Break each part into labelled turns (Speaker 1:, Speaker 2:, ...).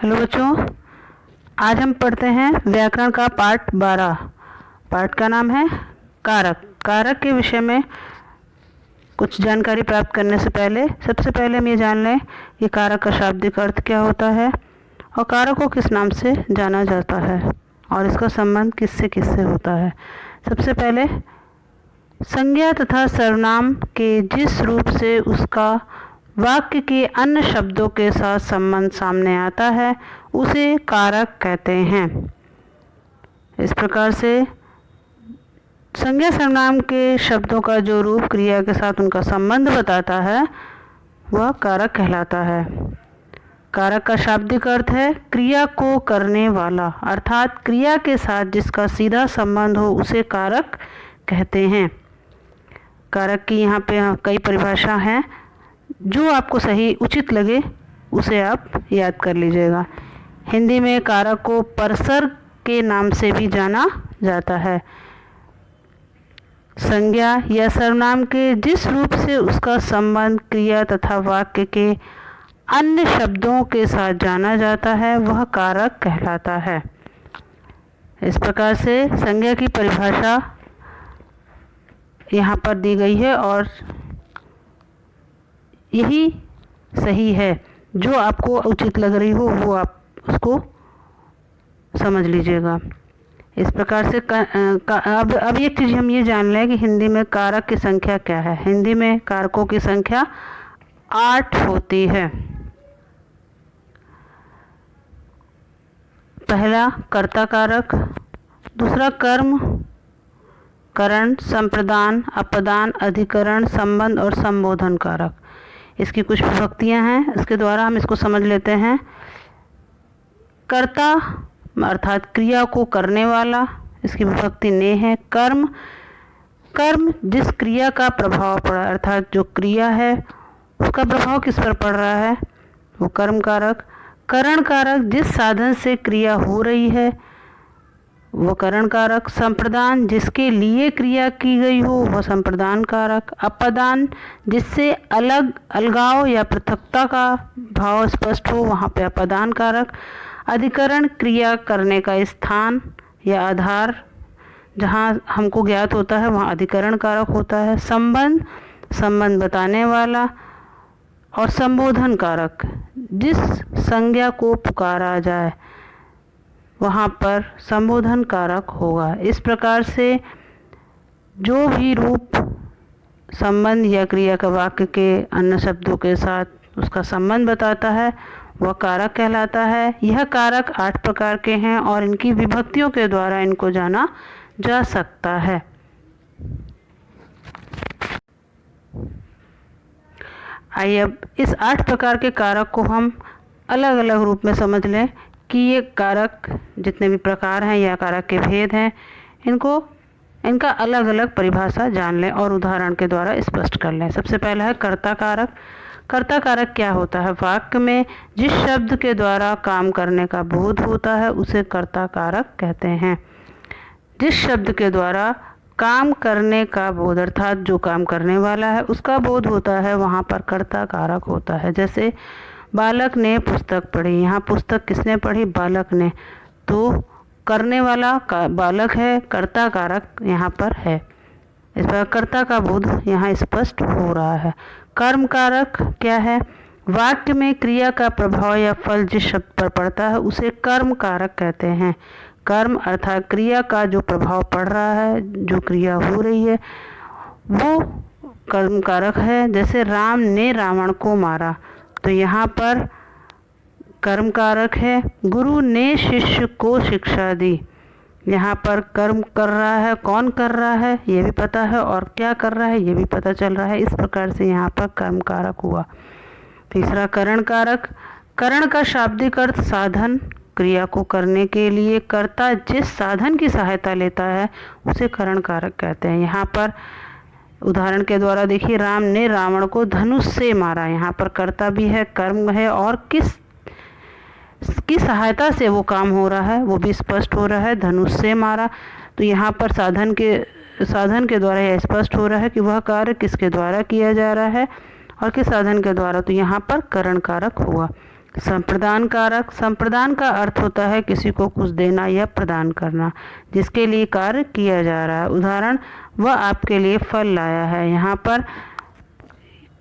Speaker 1: Hello बच्चों, आज हम पढ़ते हैं व्याकरण का पाठ 12। पाठ का नाम है कारक। कारक के विषय में कुछ जानकारी प्राप्त करने से पहले सबसे पहले हम ये जान लें कि कारक का शाब्दिक अर्थ क्या होता है और कारक को किस नाम से जाना जाता है और इसका संबंध किससे किससे होता है। सबसे पहले संज्ञा तथा सर्वनाम के जिस रूप से उसका वाक्य के अन्य शब्दों के साथ संबंध सामने आता है उसे कारक कहते हैं। इस प्रकार से संज्ञा सर्वनाम के शब्दों का जो रूप क्रिया के साथ उनका संबंध बताता है वह कारक कहलाता है। कारक का शाब्दिक अर्थ है क्रिया को करने वाला, अर्थात क्रिया के साथ जिसका सीधा संबंध हो उसे कारक कहते हैं। कारक की यहाँ पे कई परिभाषा हैं, जो आपको सही उचित लगे उसे आप याद कर लीजिएगा। हिंदी में कारक को परसर्ग के नाम से भी जाना जाता है। संज्ञा या सर्वनाम के जिस रूप से उसका संबंध क्रिया तथा वाक्य के अन्य शब्दों के साथ जाना जाता है वह कारक कहलाता है। इस प्रकार से संज्ञा की परिभाषा यहाँ पर दी गई है और यही सही है। जो आपको उचित लग रही हो वो आप उसको समझ लीजिएगा। इस प्रकार से अब एक चीज़ हम ये जान लें कि हिंदी में कारक की संख्या क्या है। हिंदी में कारकों की संख्या 8 होती है। पहला कर्ता कारक, दूसरा कर्म, करण, संप्रदान, अपदान, अधिकरण, संबंध और संबोधन कारक। इसकी कुछ विभक्तियां हैं, इसके द्वारा हम इसको समझ लेते हैं। कर्ता अर्थात क्रिया को करने वाला, इसकी विभक्ति ने है। कर्म, कर्म जिस क्रिया का प्रभाव पड़ा अर्थात जो क्रिया है उसका प्रभाव किस पर पड़ रहा है वो कर्म कारक। करण कारक जिस साधन से क्रिया हो रही है वो करण कारक। संप्रदान जिसके लिए क्रिया की गई हो वह संप्रदान कारक। अपदान जिससे अलगाव या पृथकता का भाव स्पष्ट हो वहाँ पे अपदान कारक। अधिकरण क्रिया करने का स्थान या आधार जहाँ हमको ज्ञात होता है वहाँ अधिकरण कारक होता है। संबंध, संबंध बताने वाला। और संबोधन कारक जिस संज्ञा को पुकारा जाए वहाँ पर संबोधन कारक होगा। इस प्रकार से जो भी रूप संबंध या क्रिया का वाक्य के अन्य शब्दों के साथ उसका संबंध बताता है वह कारक कहलाता है। यह कारक 8 प्रकार के हैं और इनकी विभक्तियों के द्वारा इनको जाना जा सकता है। आइए अब इस 8 प्रकार के कारक को हम अलग अलग रूप में समझ लें कि ये कारक जितने भी प्रकार हैं या कारक के भेद हैं इनका अलग अलग परिभाषा जान लें और उदाहरण के द्वारा स्पष्ट कर लें। सबसे पहला है कर्ता कारक। कर्ता कारक क्या होता है? वाक्य में जिस शब्द के द्वारा काम करने का बोध होता है उसे कर्ता कारक कहते हैं। जिस शब्द के द्वारा काम करने का बोध अर्थात जो काम करने वाला है उसका बोध होता है वहाँ पर कर्ता कारक होता है। जैसे बालक ने पुस्तक पढ़ी, यहाँ पुस्तक किसने पढ़ी? बालक ने। तो करने वाला बालक है, कर्ता कारक यहाँ पर है। इस पर कर्ता का बोध यहाँ स्पष्ट हो रहा है। कर्म कारक क्या है? वाक्य में क्रिया का प्रभाव या फल जिस शब्द पर पड़ता है उसे कर्म कारक कहते हैं। कर्म अर्थात क्रिया का जो प्रभाव पड़ रहा है, जो क्रिया हो रही है वो कर्म कारक है। जैसे राम ने रावण को मारा तो यहाँ पर कर्म कारक है। गुरु ने शिष्य को शिक्षा दी, यहाँ पर कर्म कर रहा है। कौन कर रहा है ये भी पता है और क्या कर रहा है ये भी पता चल रहा है। इस प्रकार से यहाँ पर कर्म कारक हुआ। तीसरा करण कारक। करण का शाब्दिक अर्थ साधन, क्रिया को करने के लिए कर्ता जिस साधन की सहायता लेता है उसे करण कारक कहते हैं। यहाँ पर उदाहरण के द्वारा देखिए, राम ने रावण को धनुष से मारा। यहाँ पर कर्ता भी है, कर्म है और किसकी सहायता से वो काम हो रहा है वो भी स्पष्ट हो रहा है। धनुष से मारा तो यहाँ पर साधन के द्वारा यह स्पष्ट हो रहा है कि वह कार्य किसके द्वारा किया जा रहा है और किस साधन के द्वारा। तो यहाँ पर करण कारक हुआ। संप्रदान कारक, संप्रदान का अर्थ होता है किसी को कुछ देना या प्रदान करना जिसके लिए कार्य किया जा रहा है। उदाहरण, वह आपके लिए फल लाया है। यहाँ पर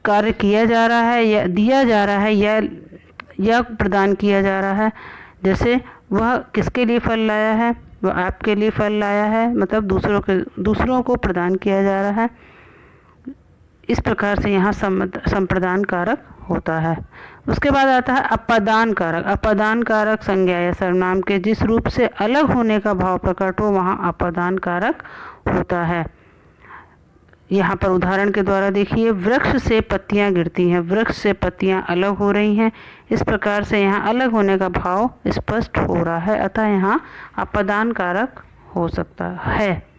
Speaker 1: कार्य किया जा रहा है या दिया जा रहा है या प्रदान किया जा रहा है। जैसे वह किसके लिए फल लाया है, वह आपके लिए फल लाया है, मतलब दूसरों को प्रदान किया जा रहा है। इस प्रकार से यहाँ संप्रदान कारक होता है। उसके बाद आता है अपादान कारक। अपादान कारक संज्ञा या सर्वनाम के जिस रूप से अलग होने का भाव प्रकट हो वहाँ अपादान कारक होता है। यहाँ पर उदाहरण के द्वारा देखिए, वृक्ष से पत्तियाँ गिरती हैं, वृक्ष से पत्तियाँ अलग हो रही हैं। इस प्रकार से यहाँ अलग होने का भाव स्पष्ट हो रहा है, अतः यहाँ अपादान कारक हो सकता है।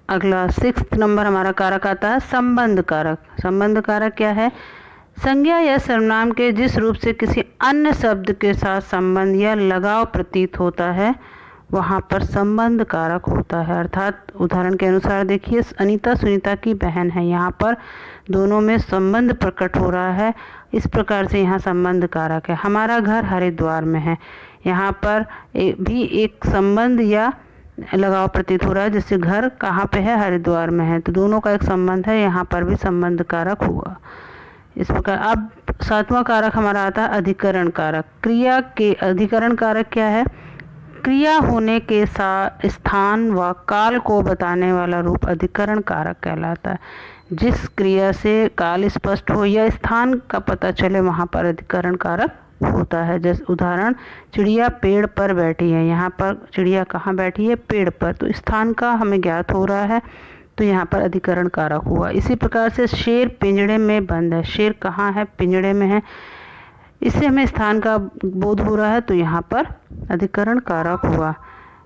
Speaker 1: अगला 6 नंबर हमारा कारक आता है संबंध कारक। संबंध कारक क्या है? संज्ञा या सर्वनाम के जिस रूप से किसी अन्य शब्द के साथ संबंध या लगाव प्रतीत होता है वहाँ पर संबंध कारक होता है। अर्थात उदाहरण के अनुसार देखिए, अनीता सुनीता की बहन है, यहाँ पर दोनों में संबंध प्रकट हो रहा है। इस प्रकार से यहाँ संबंध कारक है। हमारा घर हरिद्वार में है, यहाँ पर भी एक संबंध या लगाव प्रतीत हो रहा है, जैसे घर कहाँ पे है, हरिद्वार में है, तो दोनों का एक संबंध है, यहाँ पर भी संबंध कारक हुआ। इस प्रकार अब 7वां कारक हमारा आता है अधिकरण कारक। क्रिया के अधिकरण कारक क्या है? क्रिया होने के स्थान व काल को बताने वाला रूप अधिकरण कारक कहलाता है। जिस क्रिया से काल स्पष्ट हो या स्थान का पता चले वहाँ पर अधिकरण कारक होता है। जैसे उदाहरण, चिड़िया पेड़ पर बैठी है, यहाँ पर चिड़िया कहाँ बैठी है, पेड़ पर, तो स्थान का हमें ज्ञात हो रहा है, तो यहाँ पर अधिकरण कारक हुआ। इसी प्रकार से शेर पिंजड़े में बंद है, शेर कहाँ है, पिंजड़े में है, इससे हमें स्थान का बोध हो रहा है, तो यहाँ पर अधिकरण कारक हुआ।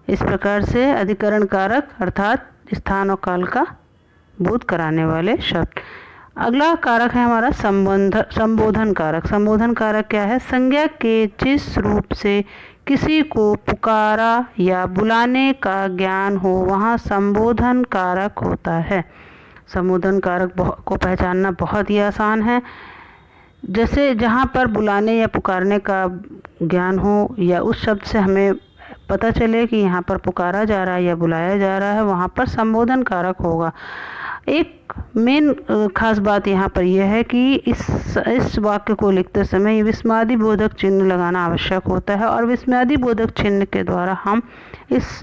Speaker 1: इस प्रकार से अधिकरण कारक अर्थात स्थान और काल का बोध कराने वाले शब्द। अगला कारक है हमारा संबोधन कारक। संबोधन कारक क्या है? संज्ञा के जिस रूप से किसी को पुकारा या बुलाने का ज्ञान हो वहाँ संबोधन कारक होता है। संबोधन कारक को पहचानना बहुत ही आसान है। जैसे जहाँ पर बुलाने या पुकारने का ज्ञान हो या उस शब्द से हमें पता चले कि यहाँ पर पुकारा जा रहा है या बुलाया जा रहा है, वहाँ पर संबोधन कारक होगा। एक मेन खास बात यहाँ पर यह है कि इस वाक्य को लिखते समय विस्मयादि बोधक चिन्ह लगाना आवश्यक होता है, और विस्मयादि बोधक चिन्ह के द्वारा हम इस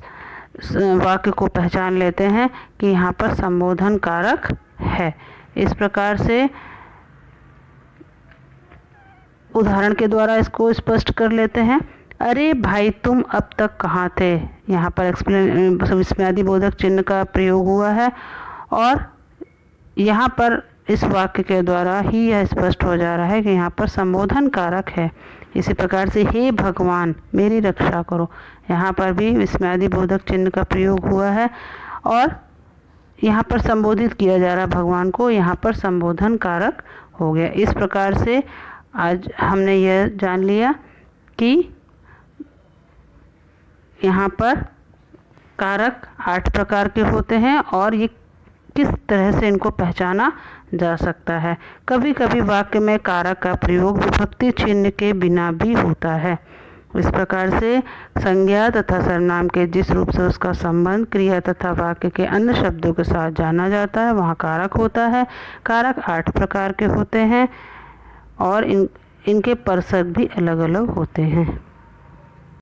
Speaker 1: वाक्य को पहचान लेते हैं कि यहाँ पर संबोधन कारक है। इस प्रकार से उदाहरण के द्वारा इसको स्पष्ट कर लेते हैं। अरे भाई तुम अब तक कहाँ थे, यहाँ पर विस्मयादि बोधक चिन्ह का प्रयोग हुआ है, और यहाँ पर इस वाक्य के द्वारा ही यह स्पष्ट हो जा रहा है कि यहाँ पर संबोधन कारक है। इसी प्रकार से हे भगवान मेरी रक्षा करो, यहाँ पर भी विस्मयादि बोधक चिन्ह का प्रयोग हुआ है और यहाँ पर संबोधित किया जा रहा है भगवान को, यहाँ पर संबोधन कारक हो गया। इस प्रकार से आज हमने यह जान लिया कि यहाँ पर कारक 8 प्रकार के होते हैं और ये किस तरह से इनको पहचाना जा सकता है। कभी कभी वाक्य में कारक का प्रयोग विभक्ति चिन्ह के बिना भी होता है। इस प्रकार से संज्ञा तथा सर्वनाम के जिस रूप से उसका संबंध क्रिया तथा वाक्य के अन्य शब्दों के साथ जाना जाता है वहाँ कारक होता है। कारक 8 प्रकार के होते हैं और इनके परसक भी अलग अलग होते हैं।